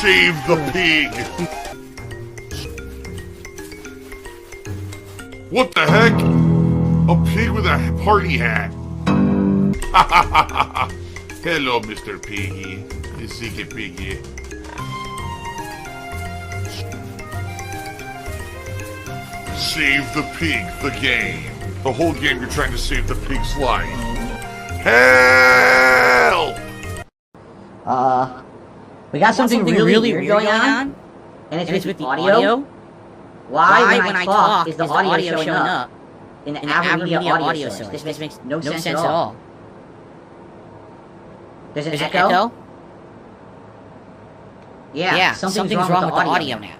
Save the pig! What the heck? A pig with a party hat. Hello, Mr. Piggy. The secret piggy. Save the pig, the game. The whole game you're trying to save the pig's life. Help! We got something really weird going on, and it's with the audio. Why, when I talk, is the audio showing up in the AverMedia audio source? This makes no sense at all. There's an echo? Yeah, something's wrong with the audio now.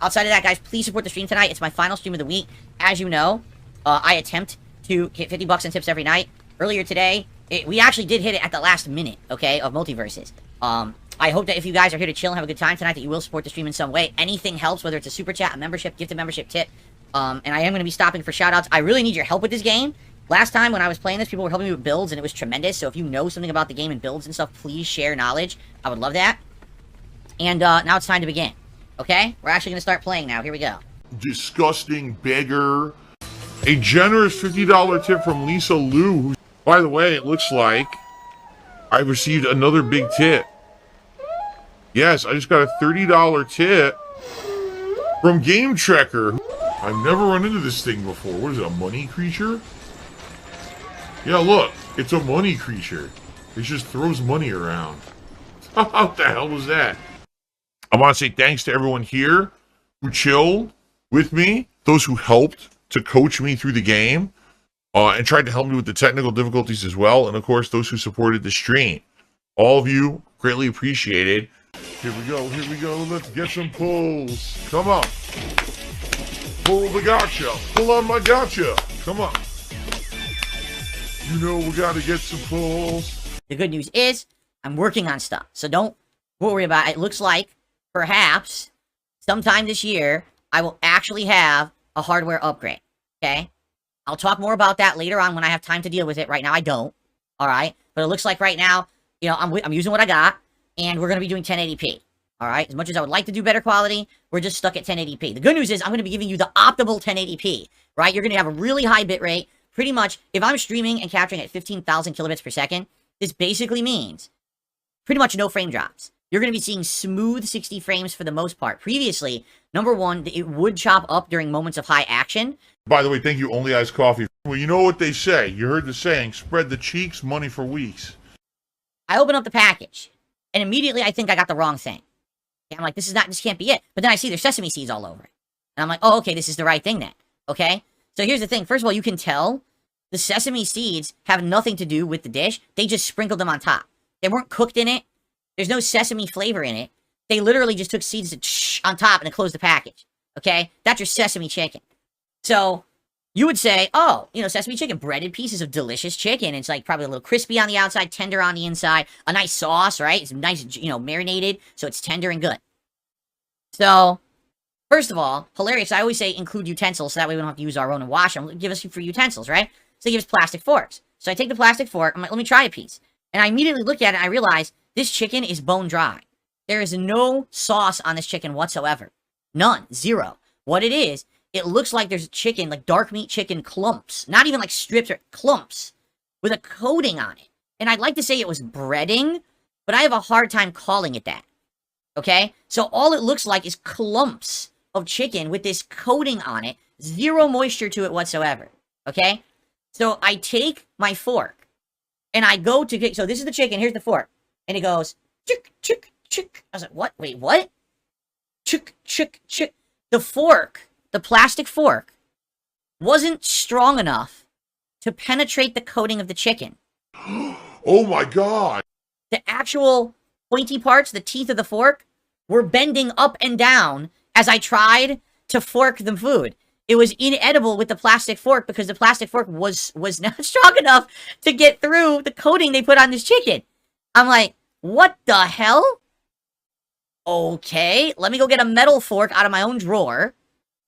Outside of that, guys, please support the stream tonight. It's my final stream of the week. As you know, I attempt to hit 50 bucks in tips every night. Earlier today, we actually did hit it at the last minute, okay, of Multiverses. I hope that if you guys are here to chill and have a good time tonight, that you will support the stream in some way. Anything helps, whether it's a super chat, a membership, gifted membership tip. And I am going to be stopping for shoutouts. I really need your help with this game. Last time when I was playing this, people were helping me with builds, and it was tremendous. So if you know something about the game and builds and stuff, please share knowledge. I would love that. And now it's time to begin. Okay? We're actually going to start playing now. Here we go. Disgusting beggar. A generous $50 tip from Lisa Lou. By the way, it looks like I received another big tip. Yes, I just got a $30 tip from Game Trekker. I've never run into this thing before. What is it, a money creature? Yeah, look, it's a money creature. It just throws money around. What the hell was that? I want to say thanks to everyone here who chilled with me, those who helped to coach me through the game, and tried to help me with the technical difficulties as well, and of course, those who supported the stream. All of you, greatly appreciated. Here we go, let's get some pulls. Come on. Pull the gotcha. Pull on my gotcha. Come on. You know we gotta get some pulls. The good news is, I'm working on stuff, so don't worry about it. It looks like, perhaps, sometime this year, I will actually have a hardware upgrade, okay? I'll talk more about that later on when I have time to deal with it. Right now, I don't, alright? But it looks like right now, you know, I'm using what I got, and we're going to be doing 1080p, alright? As much as I would like to do better quality, we're just stuck at 1080p. The good news is, I'm going to be giving you the optimal 1080p, right? You're going to have a really high bitrate. Pretty much, if I'm streaming and capturing at 15,000 kilobits per second, this basically means pretty much no frame drops. You're going to be seeing smooth 60 frames for the most part. Previously, number one, it would chop up during moments of high action. By the way, thank you, Only Eyes Coffee. Well, you know what they say. You heard the saying, spread the cheeks, money for weeks. I open up the package, and immediately I think I got the wrong thing. And I'm like, this can't be it. But then I see there's sesame seeds all over it. And I'm like, oh, okay, this is the right thing then. Okay? So here's the thing. First of all, you can tell the sesame seeds have nothing to do with the dish. They just sprinkled them on top. They weren't cooked in it. There's no sesame flavor in it. They literally just took seeds on top and then closed the package. Okay? That's your sesame chicken. So, you would say, oh, you know, sesame chicken, breaded pieces of delicious chicken. It's like probably a little crispy on the outside, tender on the inside. A nice sauce, right? It's nice, you know, marinated, so it's tender and good. So, first of all, hilarious. I always say include utensils, so that way we don't have to use our own and wash them. Give us for utensils, right? So they give us plastic forks. So I take the plastic fork, I'm like, let me try a piece. And I immediately look at it and I realize this chicken is bone dry. There is no sauce on this chicken whatsoever. None. Zero. What it is, it looks like there's chicken, like dark meat chicken clumps. Not even like strips or clumps. With a coating on it. And I'd like to say it was breading, but I have a hard time calling it that. Okay? So all it looks like is clumps of chicken with this coating on it. Zero moisture to it whatsoever. Okay? So I take my fork. And I go to get... So this is the chicken. Here's the fork. And it goes, chick, chick, chick. I was like, what? Wait, what? Chick, chick, chick. The fork, the plastic fork, wasn't strong enough to penetrate the coating of the chicken. Oh my god. The actual pointy parts, the teeth of the fork, were bending up and down as I tried to fork the food. It was inedible with the plastic fork because the plastic fork was not strong enough to get through the coating they put on this chicken. I'm like, what the hell? Okay, let me go get a metal fork out of my own drawer.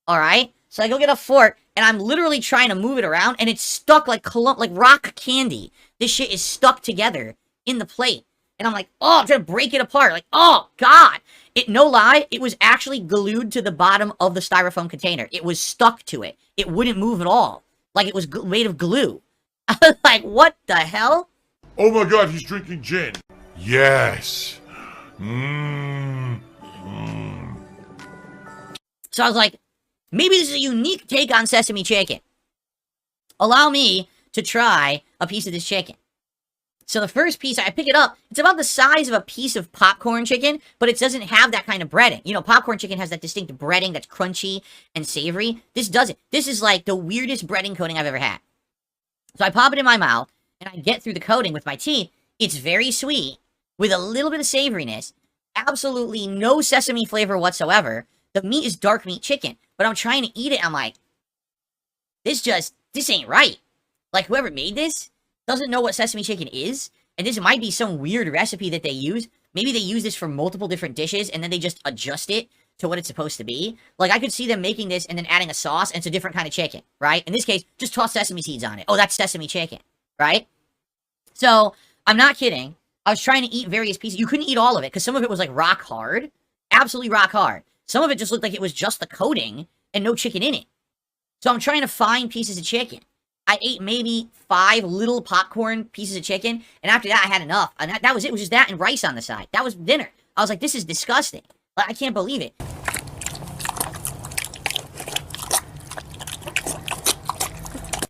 Alright, so I go get a fork, and I'm literally trying to move it around, and it's stuck like rock candy. This shit is stuck together in the plate. And I'm like, oh, I'm trying to break it apart. Like, oh, God. No lie, it was actually glued to the bottom of the styrofoam container. It was stuck to it. It wouldn't move at all. Like it was made of glue. I was like, what the hell? Oh my god, he's drinking gin. Yes. Mmm. So I was like, maybe this is a unique take on sesame chicken. Allow me to try a piece of this chicken. So the first piece, I pick it up. It's about the size of a piece of popcorn chicken, but it doesn't have that kind of breading. You know, popcorn chicken has that distinct breading that's crunchy and savory. This doesn't. This is like the weirdest breading coating I've ever had. So I pop it in my mouth, and I get through the coating with my teeth. It's very sweet, with a little bit of savoriness. Absolutely no sesame flavor whatsoever. The meat is dark meat chicken, but I'm trying to eat it. I'm like, this ain't right. Like, whoever made this doesn't know what sesame chicken is, and this might be some weird recipe that they use. Maybe they use this for multiple different dishes, and then they just adjust it to what it's supposed to be. Like, I could see them making this and then adding a sauce, and it's a different kind of chicken, right? In this case, just toss sesame seeds on it. Oh, that's sesame chicken, right? So, I'm not kidding. I was trying to eat various pieces. You couldn't eat all of it, because some of it was, like, rock hard. Absolutely rock hard. Some of it just looked like it was just the coating and no chicken in it. So, I'm trying to find pieces of chicken. I ate maybe 5 little popcorn pieces of chicken, and after that, I had enough. And that was it. It was just that and rice on the side. That was dinner. I was like, this is disgusting. Like, I can't believe it.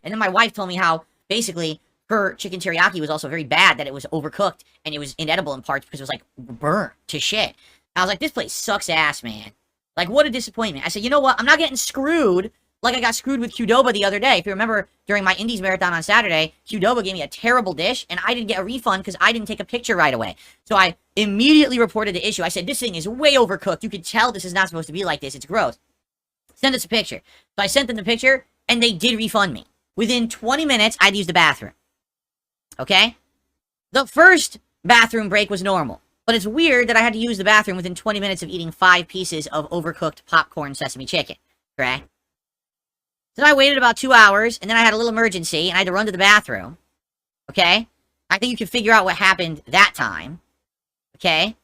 And then my wife told me how, basically, her chicken teriyaki was also very bad, that it was overcooked, and it was inedible in parts because it was, like, burnt to shit. I was like, this place sucks ass, man. Like, what a disappointment. I said, you know what? I'm not getting screwed like I got screwed with Qdoba the other day. If you remember, during my Indies marathon on Saturday, Qdoba gave me a terrible dish, and I didn't get a refund because I didn't take a picture right away. So I immediately reported the issue. I said, this thing is way overcooked. You can tell this is not supposed to be like this. It's gross. Send us a picture. So I sent them the picture, and they did refund me. Within 20 minutes, I'd used the bathroom. Okay? The first bathroom break was normal. But it's weird that I had to use the bathroom within 20 minutes of eating 5 pieces of overcooked popcorn sesame chicken. Correct? Then I waited about 2 hours, and then I had a little emergency, and I had to run to the bathroom. Okay? I think you can figure out what happened that time. Okay?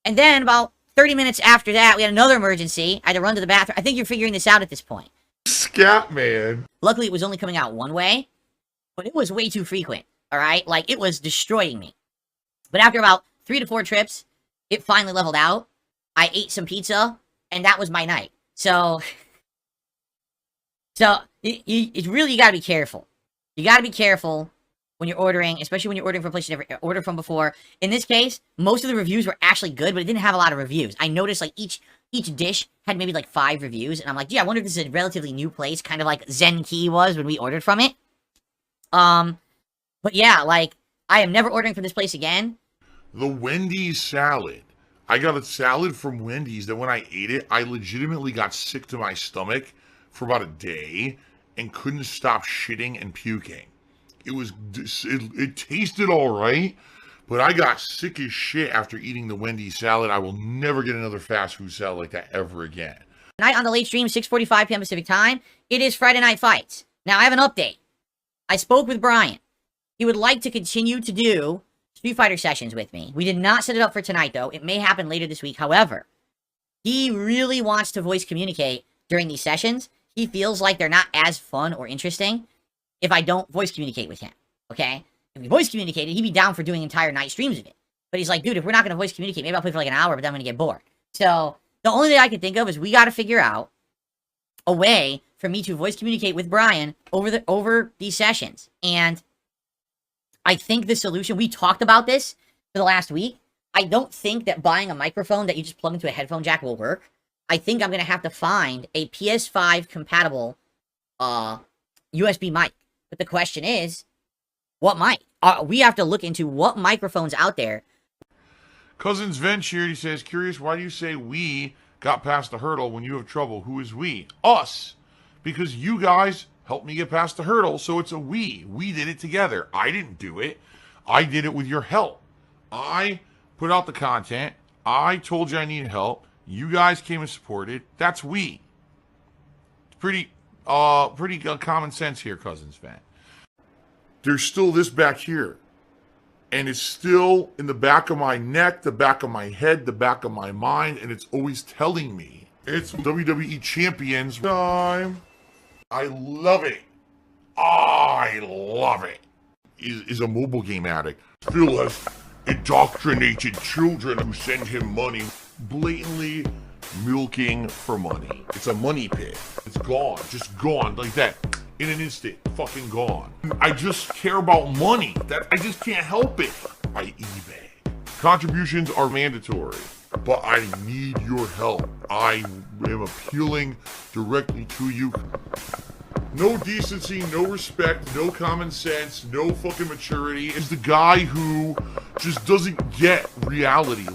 And then about 30 minutes after that, we had another emergency. I had to run to the bathroom. I think you're figuring this out at this point. Scat man. Luckily, it was only coming out one way, but it was way too frequent. Alright? Like, it was destroying me. But after about 3 to 4 trips, it finally leveled out. I ate some pizza, and that was my night. So it's really, you gotta be careful. You gotta be careful when you're ordering, especially when you're ordering from a place you never ordered from before. In this case, most of the reviews were actually good, but it didn't have a lot of reviews. I noticed, like, each dish had maybe, like, 5 reviews, and I'm like, gee, I wonder if this is a relatively new place, kind of like Zen Key was when we ordered from it. But yeah, like, I am never ordering from this place again. The Wendy's salad. I got a salad from Wendy's that when I ate it, I legitimately got sick to my stomach for about a day and couldn't stop shitting and puking. It tasted all right, but I got sick as shit after eating the Wendy's salad. I will never get another fast food salad like that ever again. Tonight on the late stream, 6:45 p.m. Pacific time, it is Friday Night Fights. Now, I have an update. I spoke with Brian. He would like to continue to do Street Fighter sessions with me. We did not set it up for tonight, though. It may happen later this week. However, he really wants to voice communicate during these sessions. He feels like they're not as fun or interesting if I don't voice communicate with him, okay? If we voice communicated, he'd be down for doing entire night streams of it. But he's like, dude, if we're not going to voice communicate, maybe I'll play for like an hour, but then I'm going to get bored. So, the only thing I can think of is we got to figure out a way for me to voice communicate with Brian over these sessions. And I think the solution, we talked about this for the last week. I don't think that buying a microphone that you just plug into a headphone jack will work. I think I'm going to have to find a PS5 compatible USB mic. But the question is, what mic? We have to look into what microphones out there. Cousins Vent here, he says, curious, why do you say we got past the hurdle when you have trouble? Who is we? Us. Because you guys helped me get past the hurdle, so it's a we. We did it together. I didn't do it. I did it with your help. I put out the content. I told you I needed help. You guys came and supported. That's we. It's pretty common sense here, Cousins fan. There's still this back here. And it's still in the back of my neck, the back of my head, the back of my mind, and it's always telling me. It's WWE Champions time. I love it. I love it. Is a mobile game addict. Phil has indoctrinated children who send him money, blatantly milking for money. It's a money pit. It's gone, just gone like that. In an instant, fucking gone. I just care about money. That I just can't help it. I eBay. Contributions are mandatory, but I need your help. I am appealing directly to you. No decency, no respect, no common sense, no fucking maturity. Is the guy who just doesn't get reality.